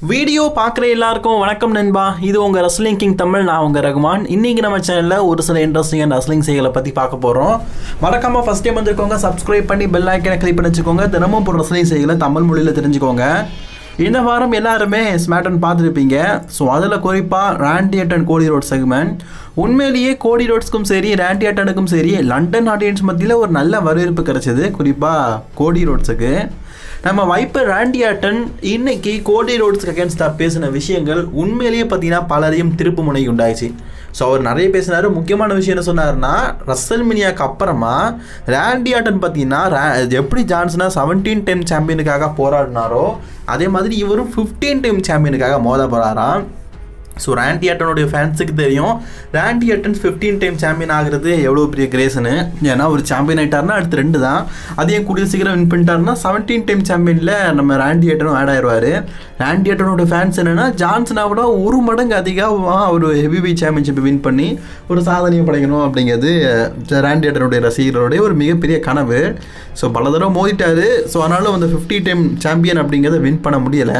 Video பார்க்குற எல்லாருக்கும் வணக்கம் நண்பா. இது உங்கள் ரஸ்லிங் கிங் தமிழ். நான் உங்கள் ரகுமான். இன்றைக்கி நம்ம சேனலில் ஒரு சில இன்ட்ரெஸ்டிங்கான ரஸ்லிங் செய்களை பற்றி பார்க்க போகிறோம். மறக்காமல் ஃபஸ்ட் டைம் வந்துருக்கோங்க, சப்ஸ்கிரைப் பண்ணி பெல் ஐக்கனை கிளிக் பண்ணி வச்சுக்கோங்க. தினமும் ஒரு ரஸ்லிங் செய்களை தமிழ் மொழியில் தெரிஞ்சுக்கோங்க. இந்த வாரம் எல்லாருமே ஸ்மாக்டவுன் பார்த்துருப்பீங்க. ஸோ அதில் குறிப்பாக ராண்டி ஆர்டன் கோடி ரோட்ஸ் செக்மெண்ட். உண்மையிலேயே கோடி ரோட்ஸ்க்கும் சரி ராண்டி ஆர்டனுக்கும் சரி லண்டன் ஆடியன்ஸ் மத்தியில் ஒரு நல்ல வரவேற்பு கிடைச்சது, குறிப்பாக கோடி ரோட்ஸுக்கு. நம்ம வைப்பர் ராண்டி ஆர்டன் இன்னைக்கு கோடி ரோட்ஸ்க்கு அகேன்ஸ்டாக பேசின விஷயங்கள் உண்மையிலேயே பார்த்தீங்கன்னா பலரையும் திருப்பு முனை உண்டாயிடுச்சு. ஸோ அவர் நிறைய பேசினார். முக்கியமான விஷயம் என்ன சொன்னார்னா, ரசல்மேனியாவுக்கு அப்புறமா ராண்டி ஆர்டன் பார்த்தீங்கன்னா எப்படி ஜான்சனா 17 டைம் சாம்பியனுக்காக போராடினாரோ அதே மாதிரி இவரும் 15 டைம் சாம்பியனுக்காக மோத போகிறாராம். ஸோ ராண்டி ஆர்டனுடைய ஃபேன்ஸுக்கு தெரியும் ராண்டி ஆர்டன் 15 டைம் சாம்பியன் ஆகிறது எவ்வளோ பெரிய கிரேஸ்னு. ஏன்னா ஒரு சாம்பியன் ஆகிட்டார்னா அடுத்து 2 தான், அதையும் கூடிய சீக்கிரம் வின் பண்ணிட்டாருன்னா 17 டைம் சாம்பியனில் நம்ம ராண்டி ஆர்டனும் ஆட் ஆயிடுவார். ராண்டி ஆர்டனோட ஃபேன்ஸ் என்னென்னா ஜான்சனாவோட 1 மடங்கு அதிகமாக ஒரு ஹெவி வெயிட் சாம்பியன்ஷிப்பை வின் பண்ணி ஒரு சாதனையை படைக்கணும் அப்படிங்கிறது ராண்டி ஆர்டனுடைய ரசிகர்களுடைய ஒரு மிகப்பெரிய கனவு. ஸோ பல தடவை மோதிட்டார். ஸோ அதனால அந்த 50 டைம் சாம்பியன் அப்படிங்கிறத வின் பண்ண முடியலை.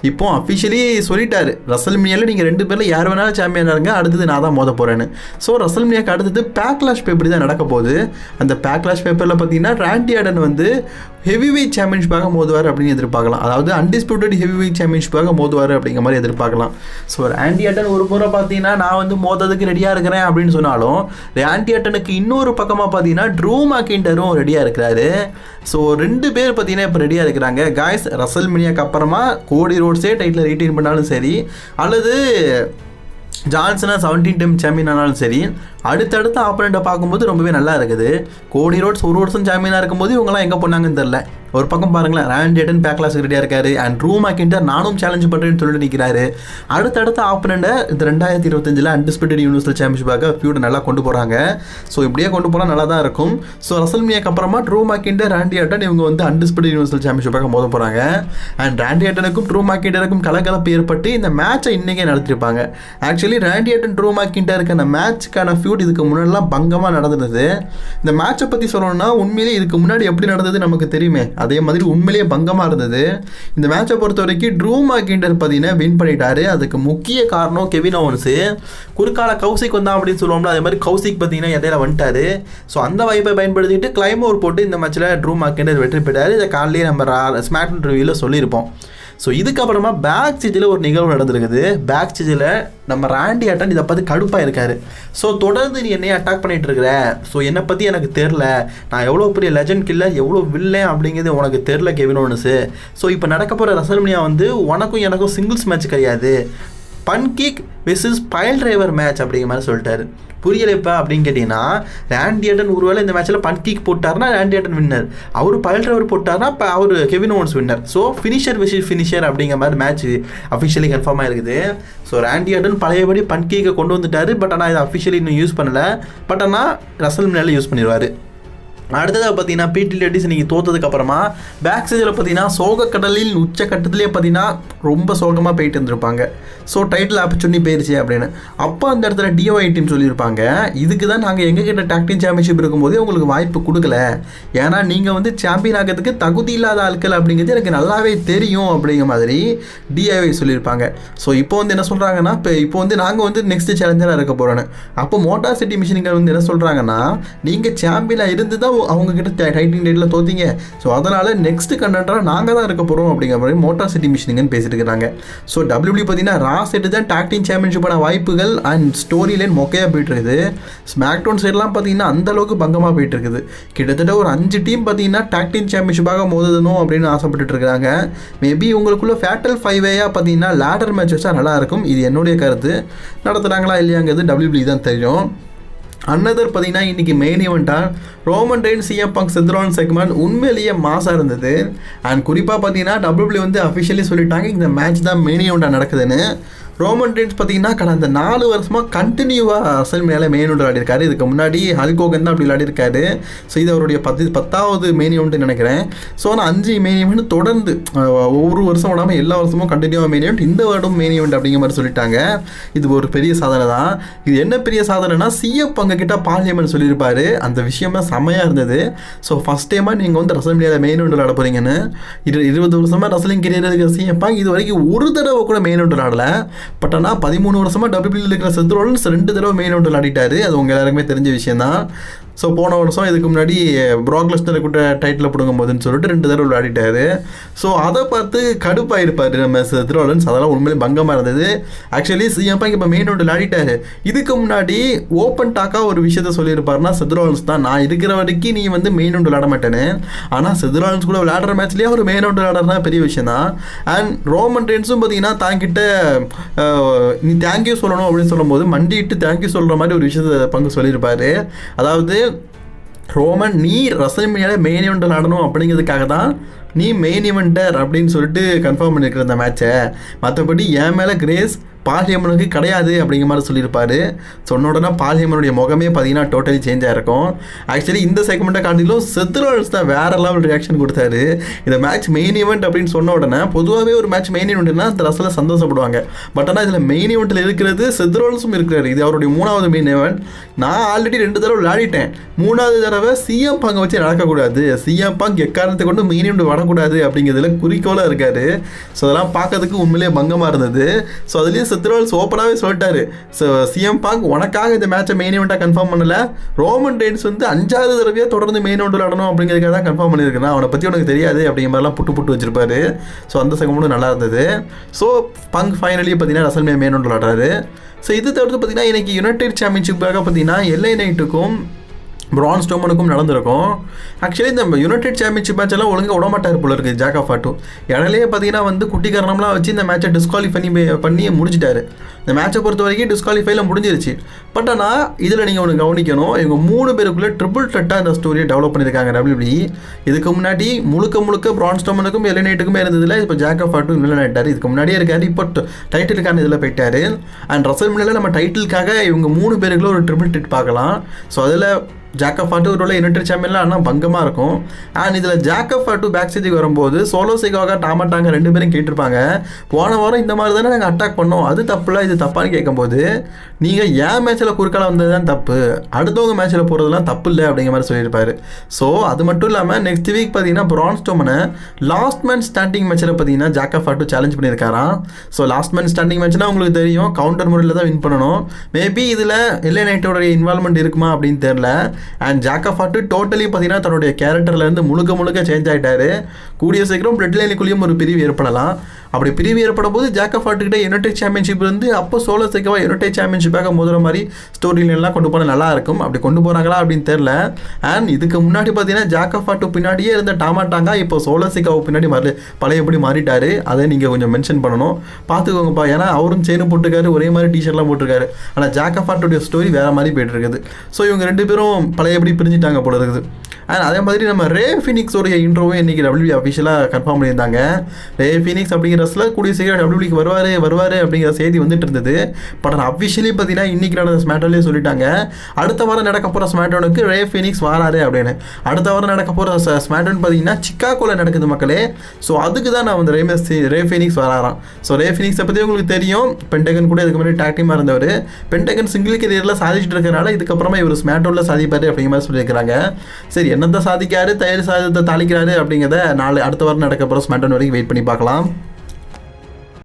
இப்போ அஃபிஷியலி சொல்லிட்டாரு, ரசல்மேனியாவில் நீங்கள் 2 பேரில் யார் வேணாலும் சாம்பியனாக இருங்க, அடுத்தது நான் தான் மோத போகிறேன்னு. ஸோ ரசல்மேனியாவுக்கு அடுத்தது பேக்லாஷ் பேப்பர் தான் நடக்க போகுது. அந்த பேக்லாஷ் பேப்பரில் பார்த்தீங்கன்னா ராண்டி ஆர்டன் ஹெவி வெயிட் சாம்பியன்ஷிப்பாக மோதுவார் அப்படின்னு எதிர்பார்க்கலாம். அதாவது அன்டிஸ்பியூட்டட் ஹெவி வெயிட் சாம்பியன்ஷிப்பாக மோதுவார் அப்படிங்கிற மாதிரி எதிர்பார்க்கலாம். ஸோ ராண்டி ஆர்டன் ஒரு முறை பார்த்தீங்கன்னா நான் மோததுக்கு ரெடியாக இருக்கிறேன் அப்படின்னு சொன்னாலும் ராண்டி ஆர்டனுக்கு இன்னொரு பக்கமாக பார்த்தீங்கன்னா ட்ரூ மேக்கின்டரும் ரெடியாக இருக்கிறாரு. ஸோ 2 பேர் பார்த்தீங்கன்னா இப்போ ரெடியாக இருக்கிறாங்க. காய்ஸ், ரசல்மேனியாவுக்கு அப்புறமா கோடி ரோட்ஸே டைட்டில் ரீட்டைன் பண்ணாலும் சரி அல்லது ஜான்சனா 17 டைம் சாம்பியன் ஆனாலும் சரி, அடுத்தடுத்த ஆப்பனண்ட்டை பார்க்கும்போது ரொம்பவே நல்லா இருக்குது. கோடி ரோட்ஸ் ஒரு வருஷம் சாம்பியனாக இருக்கும்போது இவங்கெல்லாம் எங்கே போனாங்கன்னு தெரில. ஒரு பக்கம் பாருங்களேன், ராண்டி ஆர்டன் பேக்லாஸ் ரெடியாக இருக்காரு அண்ட் ட்ரூ மேக்கின்டர் நானும் சேலஞ்ச் பண்ணுறேன்னு சொல்லிட்டு நிற்கிறாரு. அடுத்தடுத்த ஆப்பனண்ட்டை இந்த 2025 அன்டிஸ்பியூட்டட் யூனிவர்சல் சாம்பியன்ஷிப்பாக ஃபியூட் நல்லா கொண்டு போகிறாங்க. ஸோ இப்படியே கொண்டு போனால் நல்லா தான் இருக்கும். ஸோ ரசல்மேனியாக்கு அப்புறமா ட்ரூ மேக்கின்டர் ராண்டி ஆர்டன் இவங்க அன்டிஸ்பியூட்டட் யூனிவர்சல் சாம்பியன்ஷிப்பாக மோத போகிறாங்க. அண்ட் ராண்டி ஆர்டனுக்கும் ட்ரூ மேக்கின்டருக்கும் கலகலப்பு ஏற்பட்டு இந்த மேட்சை இன்றைக்கே நடத்திருப்பாங்க. ஆக்சுவலி ராண்டி ஆர்டன் ட்ரூ மேக்கின்டருக்கான மேட்ச்க்கான ஃபியூட் இதுக்கு முன்னாடிலாம் பங்கமாக நடந்தது. இந்த மேட்சை பற்றி சொல்லணும்னா உண்மையிலேயே இதுக்கு முன்னாடி எப்படி நடந்தது நமக்கு தெரியுமே, அதே மாதிரி உண்மையிலேயே பங்கமாக இருந்தது. இந்த மேட்சை பொறுத்த வரைக்கும் ட்ரூ மேக்கின்டர் பார்த்தீங்கன்னா வின் பண்ணிட்டாரு. அதுக்கு முக்கிய காரணம் கெவின் ஓவன்ஸு. குறுக்கால கௌசிக் வந்தான் அப்படின்னு சொல்லுவோம்ல, அதே மாதிரி கௌசிக் பார்த்தீங்கன்னா இடையில வந்துட்டாரு. ஸோ அந்த வாய்ப்பை பயன்படுத்திட்டு கிளைமோர் போட்டு இந்த மேட்ச்சில் ட்ரூ மேக்கின்டர் வெற்றி பெற்றார். இதை காலையிலேயே நம்ம ஸ்மாக்டவுன் ரிவ்யூவில் சொல்லியிருப்போம். ஸோ இதுக்கப்புறமா பேக் ஸ்டேஜில் ஒரு நிகழ்வு நடந்திருக்குது. பேக் ஸ்டேஜில் நம்ம ராண்டி ஆர்டன் இதை பற்றி கடுப்பாக இருக்காரு. ஸோ தொடர்ந்து நீ என்னையே அட்டாக் பண்ணிகிட்டு இருக்கிற, ஸோ என்னை பற்றி எனக்கு தெரில, நான் எவ்வளோ பெரிய லெஜண்ட் கில்லர் எவ்வளோ வில்லேன் அப்படிங்கிறது உனக்கு தெரில கெவின் ஓவன்ஸு. ஸோ இப்போ நடக்க போகிற ரசல்மேனியா உனக்கும் எனக்கும் சிங்கிள்ஸ் மேட்ச் கிடையாது, பன்கிக் வெர்சஸ் பைல் டிரைவர் மேட்ச் அப்படிங்கிற மாதிரி சொல்லிட்டாரு. புரியலைப்பா அப்படின்னு கேட்டிங்கன்னா, ராண்டி ஆர்டன் ஒருவேளை இந்த மேட்ச்சில் பன்கிக் போட்டார்னா ராண்டி ஆர்டன் வின்னர், அவர் பைல் டிரைவர் போட்டார்னா இப்போ அவர் Kevin Owens winner. So finisher versus finisher அப்படிங்கிற மாதிரி மேட்ச் அஃபிஷியலி கன்ஃபார்ம் ஆகிருக்குது. ஸோ ராண்டி ஆர்டன் பழையபடி பன்கிக்கை கொண்டு வந்துட்டார். பட் ஆனால் இதை அஃபிஷியலி இன்னும் யூஸ் பண்ணலை. பட் ஆனால் ரசல்மேனியாவில் யூஸ் பண்ணிடுவார். அடுத்ததாக பார்த்தீங்கன்னா பிடி லேடிஸ் நீங்கள் தோற்றதுக்கப்புறமா பேக் ஸ்டேஜில் பார்த்தீங்கன்னா சோகக்கடலில் உச்சக்கட்டத்திலே பார்த்தீங்கன்னா ரொம்ப சோகமாக போயிட்டு இருந்திருப்பாங்க. ஸோ டைட்டில் ஆப்பர்ச்சுனிட்டி போயிடுச்சு அப்படின்னு. அப்போ அந்த இடத்துல டிஓஐ டீம் சொல்லியிருப்பாங்க, இதுக்கு தான் நாங்கள் எங்ககிட்ட டாக்டிங் சாம்பியன்ஷிப் இருக்கும்போதே உங்களுக்கு வாய்ப்பு கொடுக்கல, ஏன்னா நீங்கள் சாம்பியன் ஆகிறதுக்கு தகுதி இல்லாத ஆட்கள் அப்படிங்கிறது எனக்கு நல்லாவே தெரியும் அப்படிங்கிற மாதிரி டிஐஒய் சொல்லியிருப்பாங்க. ஸோ இப்போ என்ன சொல்கிறாங்கன்னா, இப்போ நாங்கள் நெக்ஸ்ட் சேலஞ்சராக இருக்க போகிறோன்னு. அப்போ மோட்டார் சிட்டி மிஷின்கள் என்ன சொல்கிறாங்கன்னா, நீங்கள் சாம்பியனாக இருந்து தான் அவங்கக்கிட்ட டைட்டிங் டைட்டில் தோத்தீங்க, ஸோ அதனால் நெக்ஸ்ட் கண்டென்டராக நாங்கள் தான் இருக்க போகிறோம் அப்படிங்கிற மாதிரி மோட்டார் சிட்டி மிஷினுங்கன்னு பேசிட்டு இருக்கிறாங்க. ஸோ டபிள்யூபிள்யூ பார்த்தீங்கன்னா ரா செட்டு தான் டாக்டிங் சாம்பியன்ஷிப்பான வாய்ப்புகள் அண்ட் ஸ்டோரி லைன் மொக்கையாக போயிட்டு இருக்குது. ஸ்மாக்டவுன் சைட்லாம் பார்த்தீங்கன்னா அந்தளவுக்கு பங்கமாக போயிட்டு இருக்குது. கிட்டத்தட்ட ஒரு 5 டீம் பார்த்தீங்கன்னா டாக்டிங் சாம்பியன்ஷிப்பாக மோதணும் அப்படின்னு ஆசைப்பட்டு இருக்கிறாங்க. மேபி உங்களுக்குள்ள ஃபேட்டல் 5-வேயாக பார்த்தீங்கன்னா லேடர் மேட்ச் வச்சா நல்லாயிருக்கும். இது என்னுடைய கருத்து. நடத்துகிறாங்களா இல்லையாங்கிறது டபிள்யூபிள்யூ தான் தெரியும். அன்னதர் பார்த்தீங்கன்னா இன்றைக்கி மெயின் ஈவெண்ட்டாக Roman Reigns CM Punk Seth Rollins segment உண்மையிலேயே மாசாக இருந்தது. அண்ட் குறிப்பாக பார்த்தீங்கன்னா டபிள்யூபிள்யூ அஃபிஷியலி சொல்லிட்டாங்க இந்த மேட்ச் தான் மெயின் ஈவெண்ட்டாக நடக்குதுன்னு. ரோமன் ரெயின்ஸ் பார்த்தீங்கன்னா கடந்த 4 வருஷமாக கண்டினியூவாக ரெஸ்ல்மேனியாவில் மெயின் ஈவெண்ட் விளையாடிருக்காரு. இதுக்கு முன்னாடி ஹல்க் ஹோகன் தான் அப்படி விளையாடிருக்காரு. ஸோ இது அவருடைய 10வது மெயின் ஈவெண்ட்னு நினைக்கிறேன். ஸோ ஆனால் 5 மெயின் ஈவெண்ட் தொடர்ந்து ஒவ்வொரு வருஷம் விடாமல் எல்லா வருஷமும் கண்டினியூவாக மெயின் ஈவெண்ட், இந்த வருடம் மெயின் ஈவெண்ட் அப்படிங்கிற மாதிரி சொல்லிட்டாங்க. இது ஒரு பெரிய சாதனை தான். இது என்ன பெரிய சாதனைனா சிஎம் பங்கு கிட்ட பால் ஹேமன் சொல்லியிருப்பாரு, அந்த விஷயம் தான் செம்மையாக இருந்தது. ஸோ ஃபஸ்ட் டைமாக நீங்கள் வந்து ரெஸ்ல்மேனியாவில் மெயின் ஈவெண்ட் விளையாட போகிறீங்கன்னு 20 வருஷமாக ரெஸ்லிங் கரியர் இருக்கிற சிஎம் பங்க் இது வரைக்கும் ஒரு தடவை கூட மெயின் ஈவெண்ட் விளையாடல. பட் ஆனால் 13 வருஷமாக WWE இருக்கிற செத் ரோலன்ஸ் 2 தடவை மெயின் ஈவெண்ட் விளையாடிட்டாரு. அது உங்கள் எல்லாருக்குமே தெரிஞ்ச விஷயம் தான். ஸோ போன வருஷம் இதுக்கு முன்னாடி ப்ராக் லெஸ்னர் கூட டைட்டில் பிடுங்கும் போதுன்னு சொல்லிட்டு 2 தடவை விளையாடிட்டாரு. ஸோ அதை பார்த்து கடுப்பாயிருப்பார் நம்ம செத் ரோலன்ஸ். அதெல்லாம் உண்மையிலே பங்கமாக இருந்தது. ஆக்சுவலி சிஎம் பங்க் இப்போ மெயின் ஈவெண்ட் விளையாடிட்டாரு. இதுக்கு முன்னாடி ஓப்பன் டாக்காக ஒரு விஷயத்த சொல்லியிருப்பாருன்னா செத் ரோலன்ஸ் தான், நான் இருக்கிற வரைக்கும் நீ வந்து மெயின் ஈவெண்ட் விளையாட மாட்டேன்னு. ஆனால் செத் ரோலன்ஸ் கூட விளையாடுற மேட்ச்லேயே ஒரு மெயின் ஈவெண்ட் விளையாடுறதுனா பெரிய விஷயம் தான். அண்ட் ரோமன் ரெயின்ஸும் பார்த்தீங்கன்னா தாங்கிட்ட நீ தேங்க்யூ சொல்லணும் அப்படின்னு சொல்லும்போது மண்டிட்டு தேங்க்யூ சொல்கிற மாதிரி ஒரு விஷயத்தை பங்கு சொல்லியிருப்பாரு. அதாவது ரோமன் நீ ரெஸ்ல்மேனியாவில் மெயின் ஈவெண்ட் விளையாடணும் அப்படிங்கிறதுக்காக தான் நீ மெயின் ஈவெண்டர் அப்படின்னு சொல்லிட்டு கன்ஃபார்ம் பண்ணியிருக்கிற அந்த மேட்சை. மற்றபடி என் மேலே கிரேஸ் பால் ஹேமனுக்கு கிடையாது அப்படிங்கிற மாதிரி சொல்லியிருப்பாரு. சொன்ன உடனே பால் ஹேமனுடைய முகமே பார்த்தீங்கன்னா டோட்டலி சேஞ்ச் ஆகிருக்கும். ஆக்சுவலி இந்த செக்மெண்ட்டை காட்டிலும் செத் ரோலன்ஸ் தான் வேறு லெவல் ரியாக்ஷன் கொடுத்தாரு. இந்த மேட்ச் மெயின் ஈவெண்ட் அப்படின்னு சொன்ன உடனே பொதுவாகவே ஒரு மேட்ச் மெயின் ஈவெண்ட்னா அந்த ரசில் சந்தோஷப்படுவாங்க. பட் ஆனால் இதில் மெயின் ஈவெண்ட்டில் இருக்கிறது செத் ரோலன்ஸும் இருக்கிறாரு. இது அவருடைய 3வது மெயின் ஈவெண்ட். நான் ஆல்ரெடி 2 தடவை விளையாடிட்டேன். 3வது தடவை சிஎம் பங்கை வச்சு நடக்கக்கூடாது, சிஎம் பங்க் எக்காரணத்தை கொண்டு மெயின் ஈவெண்ட் வரக்கூடாது அப்படிங்கிறதுல குறிக்கோளாக இருக்காரு. ஸோ அதெல்லாம் பார்க்கறதுக்கு உண்மையிலேயே பங்கமாக இருந்தது. ஸோ அதுலேயும் செத் ரோலன்ஸ் ஓப்பனாகவே சொல்லிட்டாரு, ஸோ சிஎம் பங்க் உனக்காக இந்த மேட்சை மெயின் ஈவெண்ட்டாக கன்ஃபார்ம் பண்ணல, ரோமன் ரெயின்ஸ் வந்து 5வது தடவையாக தொடர்ந்து மெயின் ஈவெண்ட் விளையாடணும் அப்படிங்கிறதுக்காக தான் கன்ஃபார்ம் பண்ணியிருக்கேன், அவனை பற்றி உனக்கு தெரியாது அப்படிங்கிற மாதிரிலாம் புட்டு வச்சிருப்பாரு. ஸோ அந்த செகண்டும் நல்லா இருந்தது. ஸோ பங்க் ஃபைனலி பார்த்தீங்கன்னா ரெஸ்ல்மேனியா மெயின் ஈவெண்ட் விளையாடுறாரு. ஸோ இது தவிர்த்து பார்த்தீங்கன்னா இன்றைக்கி யுனைடெட் சாம்பியன்ஷிப்பாக பார்த்தீங்கன்னா LA நைட்டுக்கும் பிரான் ஸ்ட்ரோமனுக்கும் நடந்திருக்கும். ஆக்சுவலி இந்த யுனைடெட் சாம்பியன்ஷிப் மேட்ச் எல்லாம் ஒழுங்காக விடமாட்டார் போல இருக்குது ஜாக் ஆஃப் ஃபாட்டு. இடையிலேயே பார்த்தீங்கன்னா வந்து குட்டி காரணம்லாம் வச்சு இந்த மேட்சை டிஸ்குவாலிஃபை பண்ணி முடிச்சிட்டாரு. இந்த மேட்சை பொறுத்த வரைக்கும் டிஸ்குவாலிஃபைல முடிஞ்சிருச்சு. பட் ஆனால் இதில் நீங்கள் ஒன்று கவனிக்கணும், இவங்க 3 பேருக்குள்ளே ட்ரிபிள் த்ரெட்டாக இந்த ஸ்டோரியை டெவலப் பண்ணியிருக்காங்க WWE. இதுக்கு முன்னாடி முழுக்க பிரான் ஸ்ட்ரோமனுக்கும் LA நைட்டுக்குமே இருந்ததில்ல. இப்போ ஜாக் ஆஃப் ஃபாட்டு வில்லன் ஆகிட்டார். இதுக்கு முன்னாடியே இருக்காரு, இப்போ டைட்டிலுக்கான இதில் போயிட்டார். அண்ட் ரெஸ்ல்மேனியாவில் நம்ம டைட்டிலுக்காக இவங்க 3 பேருக்குள்ள ஒரு ட்ரிபிள் த்ரெட் பார்க்கலாம். ஸோ அதில் ஜாக் ஆஃப் ஃபாட்டு ஒரு யுனைடெட் சாம்பியன்லாம் ஆனால் பங்கமாக இருக்கும். அண்ட் இதில் ஜாக் ஆஃப் ஃபாட்டு பேக் ஸ்டேஜுக்கு வரும்போது சோலோ சிக்காக டாமாட்டாங்க 2 பேரும் கேட்டிருப்பாங்க, போன வாரம் இந்த மாதிரி தானே நாங்கள் அட்டாக் பண்ணோம், அது தப்புல இது தப்பான்னு கேட்கும்போது நீங்கள் ஏன் மேட்ச்சில் குறுக்கால வந்தது தான் தப்பு, அடுத்தவங்க மேட்ச்சில் போகிறதுலாம் தப்பு இல்லை அப்படிங்கிற மாதிரி சொல்லியிருப்பாரு. ஸோ அது மட்டும் இல்லாமல் நெக்ஸ்ட் வீக் பார்த்தீங்கன்னா பிரான் ஸ்ட்ரோமனை லாஸ்ட் மேன் ஸ்டாண்டிங் மேட்ச்சில் பார்த்தீங்கன்னா ஜாக் ஆஃப் ஃபாட்டு சேலஞ்ச் பண்ணியிருக்காராம். ஸோ லாஸ்ட் மேன் ஸ்டாண்டிங் மேட்ச்னால் உங்களுக்கு தெரியும் கவுண்டர் முறையில் தான் வின் பண்ணணும். மேபி இதில் LA நைட்டோடைய இன்வால்மெண்ட் இருக்குமா அப்படின்னு தெரியல. அண்ட் ஜாக் ஆஃப் ஃபாட்டு டோட்டலி பார்த்தீங்கன்னா தன்னுடைய கேரக்டர்லேருந்து முழுக்க சேஞ்ச் ஆகிட்டாரு. கூடிய சீக்கிரம் பிளட் லைனுக்குள்ளேயும் ஒரு பிரிவு ஏற்படலாம். அப்படி பிரிவு ஏற்படும் போது ஜாக் ஆஃப் ஃபாட்டுக்கிட்ட யுனைடெட் சாம்பியன்ஷிப் வந்து அப்போ சோலோ சிக்காவாக யுனைடெட் சாம்பியன்ஷிப்பாக முதல்ல மாதிரி ஸ்டோரிலாம் கொண்டு போனால் நல்லா இருக்கும். அப்படி கொண்டு போகிறாங்களா அப்படின்னு தெரில. அண்ட் இதுக்கு முன்னாடி பார்த்தீங்கன்னா ஜாக் ஆஃப் ஃபாட்டு பின்னாடியே இருந்த டாமாட்டாங்க இப்போ சோலோ சிக்காவை பின்னாடி பழையபடி மாறிட்டாரு. அதை நீங்கள் கொஞ்சம் மென்ஷன் பண்ணணும், பார்த்துக்கோங்கப்பா. ஏன்னா அவரும் செயின் போட்டிருக்காரு, ஒரே மாதிரி டிஷர்ட்லாம் போட்டிருக்காரு. ஆனால் ஜாக் ஆஃப் ஃபாட்டுடைய ஸ்டோரி வேறு மாதிரி போயிட்டு இருக்குது. ஸோ இவங்க 2 பேரும் பழையபடி பிரிஞ்சுட்டாங்க போல இருக்குது. அண்ட் அதே மாதிரி நம்ம ரே ஃபினிக்ஸோடைய இன்ட்ரோவும் இன்றைக்கி WWE அஃபிஷியலாக கன்ஃபார்ம் பண்ணியிருந்தாங்க. ரே ஃபினிக்ஸ் அப்படிங்கிற ரெஸ்லர் கூடிய சீக்கிரம் WWEக்கு வருவார் அப்படிங்கிற செய்தி வந்துட்டு இருந்தது. பட் ஆனால் அஃபிஷியலி பார்த்தீங்கன்னா இன்றைக்கி நடந்த ஸ்மாக்டவுன்லேயே சொல்லிட்டாங்க, அடுத்த வாரம் நடக்க போகிற ஸ்மாக்டவுனுக்கு ரே ஃபினிக்ஸ் வராரு அப்படின்னு. அடுத்த வாரம் நடக்க போகிற ஸ்மாக்டவுன் பார்த்தீங்கன்னா சிக்காகோவில் நடக்குது மக்களே. ஸோ அதுக்கு தான் நான் வந்து ரே ஃபினிக்ஸ் வராராம். ஸோ ரே ஃபினிக்ஸை பற்றி உங்களுக்கு தெரியும், பென்டகன் கூட இதுக்கு முன்னாடி டாக் டீமாக இருந்தவர். பென்டகன் சிங்கிள் கரியரில் சாதிச்சுட்டு இருக்கிறனால இதுக்கப்புறமா இவர் ஸ்மாக்டவுனில் சாதிப்பார் அப்படிங்கிற மாதிரி சொல்லியிருக்கிறாங்க. சரி, என்னத்தை சாதிக்காரு, தயிர் சாதத்தை தாளிக்கிறாரு அப்படிங்கிறத அடுத்த வாரம் நடக்க போகிற ஸ்மாக்டவுன் வரைக்கும் வெயிட் பண்ணி பார்க்கலாம்.